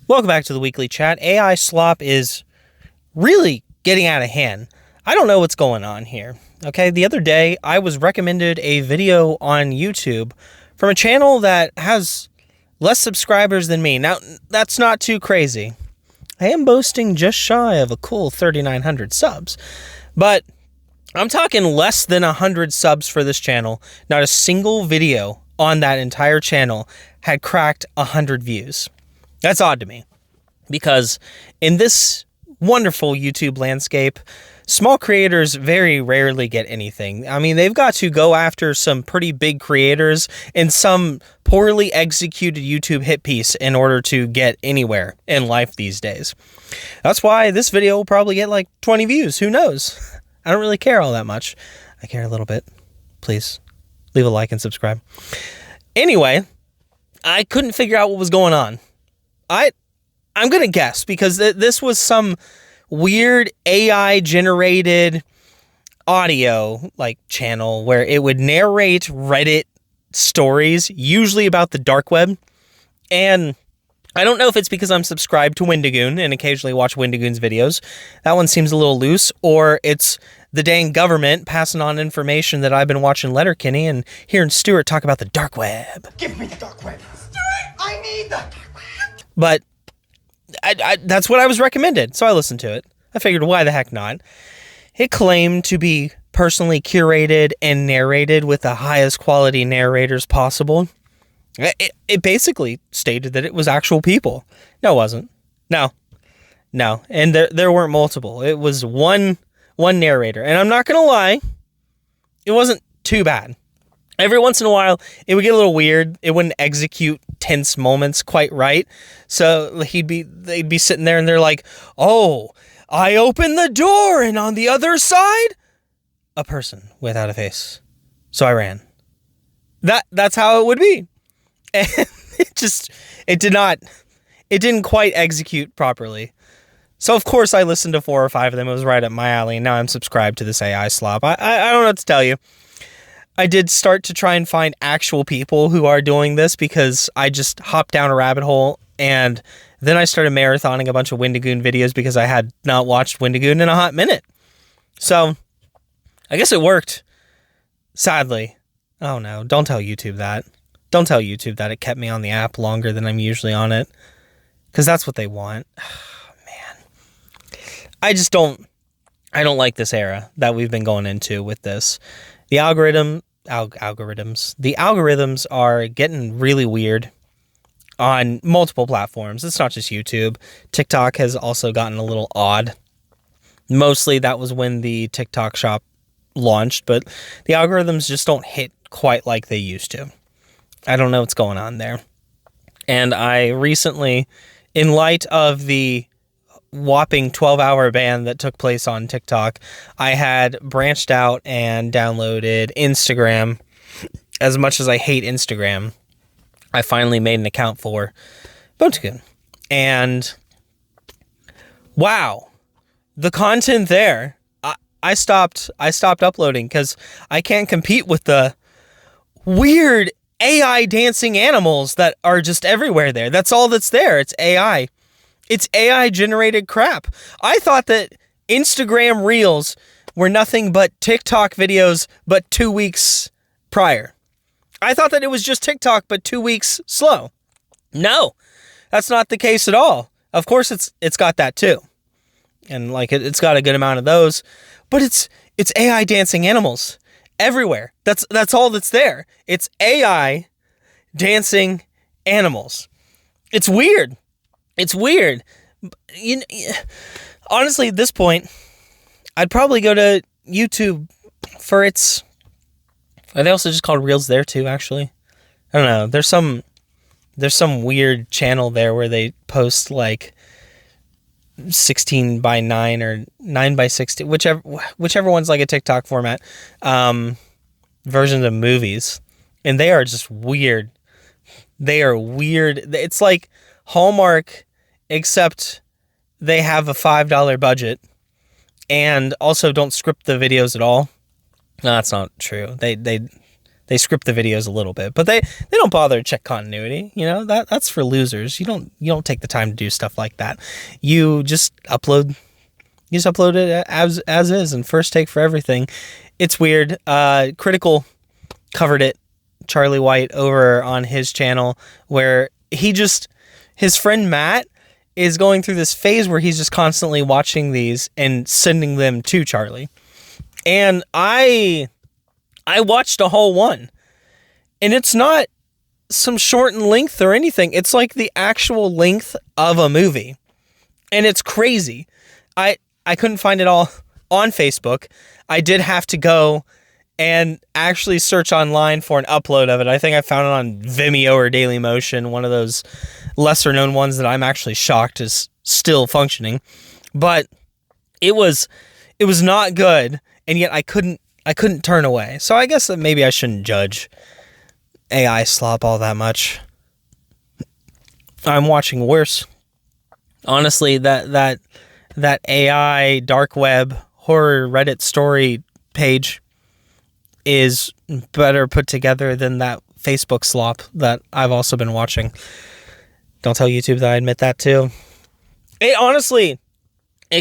Welcome back to the weekly chat. AI Slop is really getting out of hand. I don't know what's going on here. Okay, the other day I was recommended a video on YouTube from a channel that has less subscribers than me. Now, that's not too crazy. I am boasting just shy of a cool 3,900 subs, but I'm talking less than 100 subs for this channel. Not a single video on that entire channel had cracked 100 views. That's odd to me, because in this wonderful YouTube landscape, small creators very rarely get anything. I mean, they've got to go after some pretty big creators and some poorly executed YouTube hit piece in order to get anywhere in life these days. That's why this video will probably get like 20 views. Who knows? I don't really care all that much. I care a little bit. Please leave a like and subscribe. Anyway, I couldn't figure out what was going on. I'm going to guess, because this was some weird AI generated audio like channel where it would narrate Reddit stories, usually about the dark web. And I don't know if it's because I'm subscribed to Wendigoon and occasionally watch Wendigoon's videos. That one seems a little loose, or it's the dang government passing on information that I've been watching Letterkenny and hearing Stuart talk about the dark web. Give me the dark web. Stuart, I need the dark web. But that's what I was recommended, so I listened to it. I figured, why the heck not? It claimed to be personally curated and narrated with the highest quality narrators possible. It basically stated that it was actual people. No, it wasn't. No. And there weren't multiple. It was one narrator. And I'm not going to lie, it wasn't too bad. Every once in a while, it would get a little weird. It wouldn't execute tense moments quite right. So they'd be sitting there and they're like, "Oh, I opened the door and on the other side, a person without a face. So I ran." That's how it would be. And it didn't quite execute properly. So of course I listened to 4 or 5 of them. It was right up my alley. And now I'm subscribed to this AI Slop. I don't know what to tell you. I did start to try and find actual people who are doing this, because I just hopped down a rabbit hole, and then I started marathoning a bunch of Wendigoon videos because I had not watched Wendigoon in a hot minute. So I guess it worked. Sadly. Oh no, don't tell YouTube that. Don't tell YouTube that it kept me on the app longer than I'm usually on it, because that's what they want. Oh, man. I don't like this era that we've been going into with this. The algorithms are getting really weird on multiple platforms. It's not just YouTube. TikTok has also gotten a little odd. Mostly that was when the TikTok shop launched, but the algorithms just don't hit quite like they used to. I don't know what's going on there. And I recently, in light of the whopping 12-hour ban that took place on TikTok, I had branched out and downloaded Instagram. As much as I hate Instagram, I finally made an account for Wendigoon. And wow, the content there, I stopped uploading because I can't compete with the weird AI dancing animals that are just everywhere there. That's all that's there. It's AI. It's AI-generated crap. I thought that Instagram Reels were nothing but TikTok videos, but 2 weeks prior. I thought that it was just TikTok, but 2 weeks slow. No, that's not the case at all. Of course, it's got that too, and like it's got a good amount of those. But it's AI dancing animals everywhere. That's all that's there. It's AI dancing animals. It's weird. It's weird. Honestly, at this point, I'd probably go to YouTube for its... Are they also just called Reels there too, actually? I don't know. There's some weird channel there where they post like 16 by 9 or 9 by 16, whichever one's like a TikTok format, versions of movies. And they are just weird. They are weird. It's like Hallmark, except they have a $5 budget and also don't script the videos at all. No, that's not true. They They script the videos a little bit, but they don't bother to check continuity. You know, that's for losers. You don't take the time to do stuff like that. You just upload it as is, and first take for everything. It's weird. Critical covered it, Charlie White, over on his channel, where his friend Matt is going through this phase where he's just constantly watching these and sending them to Charlie. And I watched a whole one, and it's not some shortened length or anything. It's like the actual length of a movie, and it's crazy. I couldn't find it all on Facebook. I did have to go and actually search online for an upload of it. I think I found it on Vimeo or Dailymotion, one of those lesser known ones that I'm actually shocked is still functioning. But it was not good, and yet I couldn't turn away. So I guess that maybe I shouldn't judge AI slop all that much. I'm watching worse. Honestly, that AI dark web horror Reddit story page is better put together than that Facebook slop that I've also been watching. Don't tell YouTube that I admit that too. It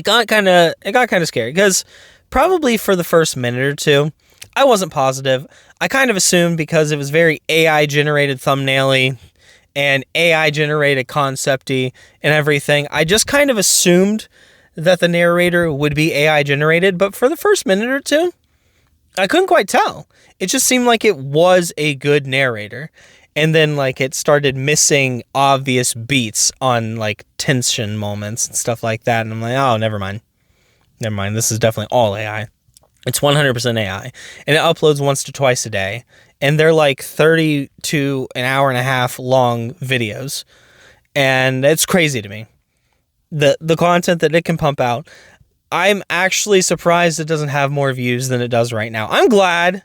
got kind of scary, because probably for the first minute or two, I wasn't positive. I kind of assumed, because it was very AI generated thumbnail-y and AI generated concept-y and everything, I just kind of assumed that the narrator would be AI generated, but for the first minute or two, I couldn't quite tell. It just seemed like it was a good narrator. And then, like, it started missing obvious beats on, like, tension moments and stuff like that. And I'm like, oh, never mind. This is definitely all AI. It's 100% AI. And it uploads once to twice a day. And they're like 30 to an hour and a half long videos. And it's crazy to me. The content that it can pump out. I'm actually surprised it doesn't have more views than it does right now. I'm glad,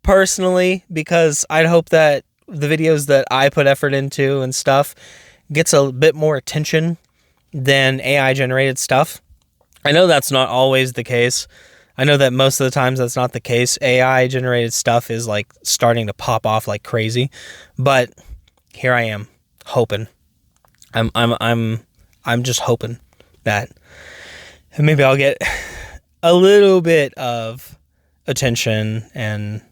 personally, because I'd hope that the videos that I put effort into and stuff gets a bit more attention than AI generated stuff. I know that's not always the case. I know that most of the times that's not the case. AI generated stuff is like starting to pop off like crazy, but here I am hoping. I'm just hoping that maybe I'll get a little bit of attention and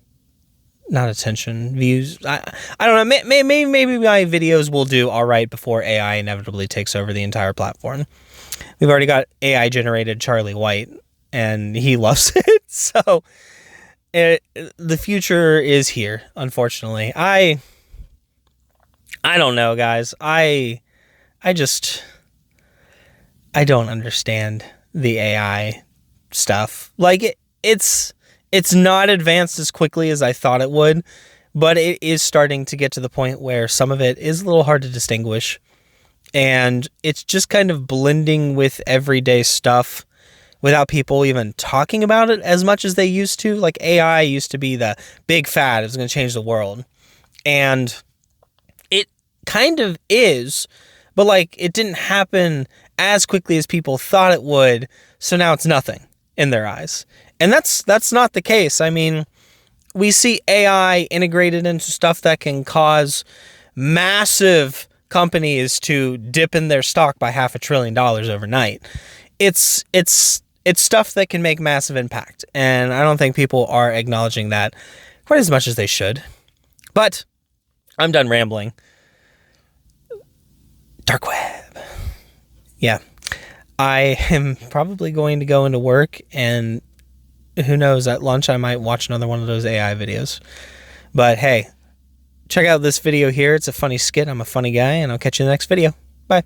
not attention, views. I don't know. Maybe my videos will do all right before AI inevitably takes over the entire platform. We've already got AI generated Charlie White, and he loves it. So the future is here, unfortunately. I don't know, guys. I don't understand the AI stuff. Like, it's not advanced as quickly as I thought it would, but it is starting to get to the point where some of it is a little hard to distinguish, and it's just kind of blending with everyday stuff without people even talking about it as much as they used to. Like, AI used to be the big fad. It was going to change the world, and it kind of is, but like, it didn't happen as quickly as people thought it would, so now it's nothing in their eyes. And that's not the case. I mean, we see AI integrated into stuff that can cause massive companies to dip in their stock by $500 billion overnight. It's stuff that can make massive impact, and I don't think people are acknowledging that quite as much as they should. But I'm done rambling. Dark web. Yeah. I am probably going to go into work, and who knows, at lunch I might watch another one of those AI videos. But hey, check out this video here. It's a funny skit. I'm a funny guy, and I'll catch you in the next video. Bye.